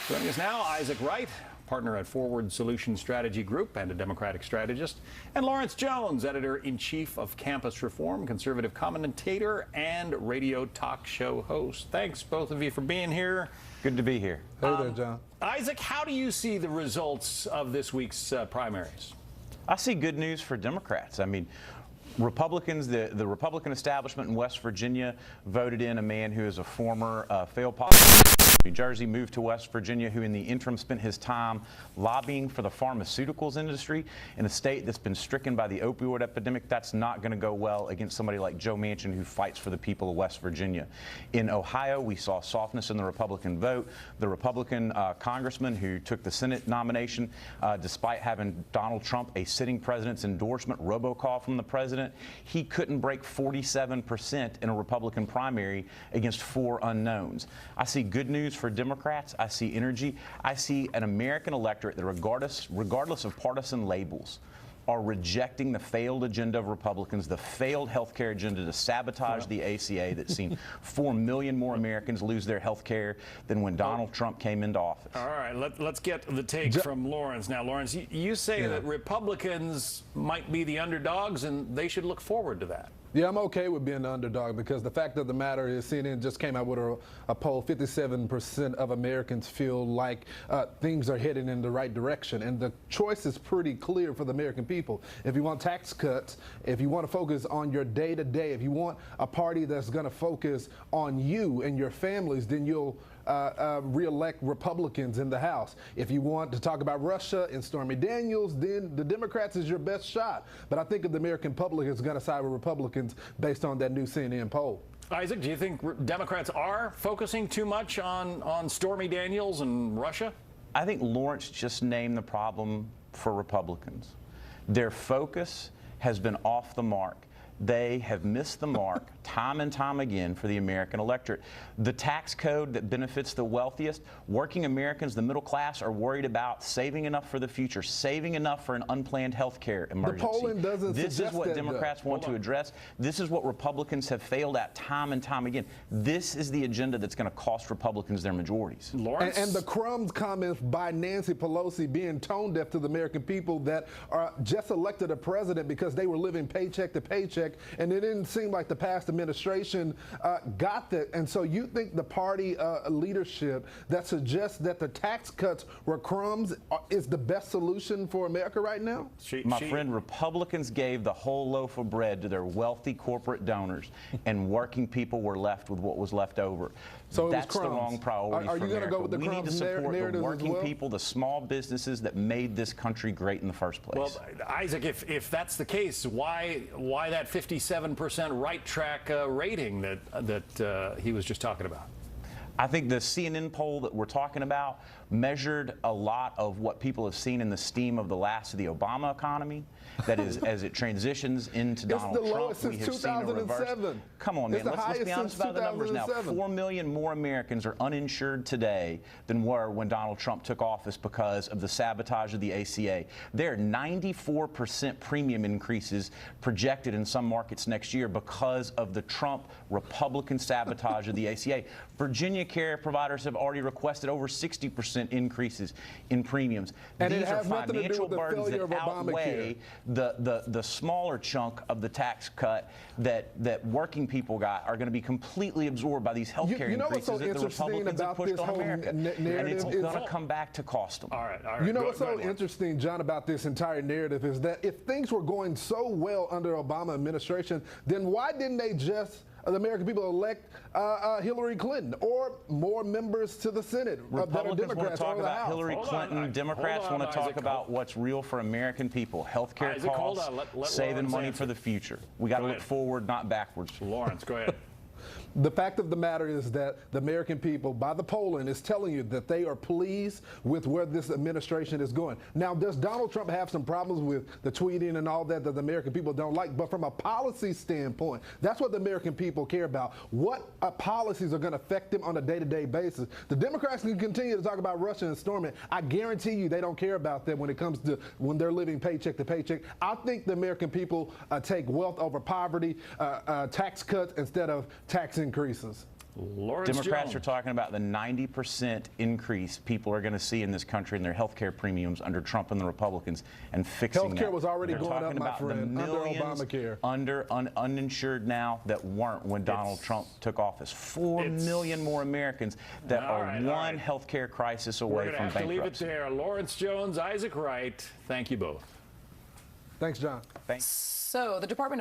Joining us now, Isaac Wright, partner at Forward Solution Strategy Group and a Democratic strategist, and Lawrence Jones, editor-in-chief of Campus Reform, conservative commentator, and radio talk show host. Thanks, both of you, for being here. Good to be here. Hey there, John. Isaac, how do you see the results of this week's primaries? I see good news for Democrats. I mean, Republicans, the Republican establishment in West Virginia voted in a man who is a former failed politician. New Jersey, moved to West Virginia, who in the interim spent his time lobbying for the pharmaceuticals industry in a state that's been stricken by the opioid epidemic. That's not going to go well against somebody like Joe Manchin, who fights for the people of West Virginia. In Ohio, we saw softness in the Republican vote. The Republican congressman who took the Senate nomination, despite having Donald Trump, a sitting president's endorsement robocall from the president, he couldn't break 47% in a Republican primary against 4 unknowns. I see good news for Democrats. I see energy. I see an American electorate that regardless of partisan labels, are rejecting the failed agenda of Republicans, the failed health care agenda to sabotage the ACA that's seen 4 million more Americans lose their health care than when Donald Trump came into office. All right, let's get the take from Lawrence. Now, Lawrence, you say that Republicans might be the underdogs and they should look forward to that. Yeah, I'm okay with being the underdog because the fact of the matter is CNN just came out with a poll. 57% of Americans feel like things are heading in the right direction. And the choice is pretty clear for the American people. If you want tax cuts, if you want to focus on your day-to-day, if you want a party that's going to focus on you and your families, then you'll re-elect Republicans in the House. If you want to talk about Russia and Stormy Daniels, then the Democrats is your best shot. But I think if the American public is going to side with Republicans based on that new CNN poll. Isaac, do you think Democrats are focusing too much on Stormy Daniels and Russia? I think Lawrence just named the problem for Republicans. Their focus has been off the mark. They have missed the mark time and time again for the American electorate. The tax code that benefits the wealthiest, working Americans, the middle class, are worried about saving enough for the future, saving enough for an unplanned health care emergency. The polling doesn't This is what Democrats want to address. This is what Republicans have failed at time and time again. This is the agenda that's going to cost Republicans their majorities. Lawrence? And the crumbs comments by Nancy Pelosi being tone deaf to the American people that are just elected a president because they were living paycheck to paycheck, and it didn't seem like the past administration got that. And so you think the party leadership that suggests that the tax cuts were crumbs is the best solution for America right now? My friend, Republicans gave the whole loaf of bread to their wealthy corporate donors, and working people were left with what was left over. So that's the wrong priority for America. Are you going to go with the We need to support the working well? people, the small businesses that made this country great in the first place. Well, Isaac, if that's the case, why that 57% right track rating that he was just talking about? I think the CNN poll that we're talking about measured a lot of what people have seen in the steam of the last of the Obama economy. That is, as it transitions into Donald Trump, lowest we have since seen a reverse. 2007. Come on, man, let's be honest about the numbers now. 4 million more Americans are uninsured today than were when Donald Trump took office because of the sabotage of the ACA. There are 94% premium increases projected in some markets next year because of the Trump Republican sabotage of the ACA. Virginia care providers have already requested over 60% increases in premiums. And These it are has nothing to do financial with the burdens failure that of outweigh Obamacare. the smaller chunk of the tax cut that working people got are going to be completely absorbed by these health care increases so that the Republicans have pushed on America. And it's going to come back to cost them. All right. You know what's so interesting, John, about this entire narrative is that if things were going so well under Obama administration, then why didn't they just the American people elect Hillary Clinton or more members to the Senate? Republicans want to talk about Hillary Clinton. Democrats want to talk about what's real for American people. Health care costs, saving money for the future. We got to look forward, not backwards. Lawrence, go ahead. The fact of the matter is that the American people, by the polling, is telling you that they are pleased with where this administration is going. Now, does Donald Trump have some problems with the tweeting and all that the American people don't like? But from a policy standpoint, that's what the American people care about. What policies are going to affect them on a day-to-day basis? The Democrats can continue to talk about Russia and Stormy. I guarantee you they don't care about that when it comes to when they're living paycheck to paycheck. I think the American people take wealth over poverty, tax cuts instead of tax increases. Lawrence Democrats Jones. are talking about the 90% increase people are going to see in this country in their health care premiums under Trump and the Republicans, and fixing that. Healthcare was already They're going up, talking my about the friend, under millions Obamacare. uninsured now that weren't when Donald Trump took office. 4 million more Americans that are one health care crisis away We're from going to have to leave it bankruptcy. there. Lawrence Jones, Isaac Wright, thank you both. Thanks, John. Thanks. So the Department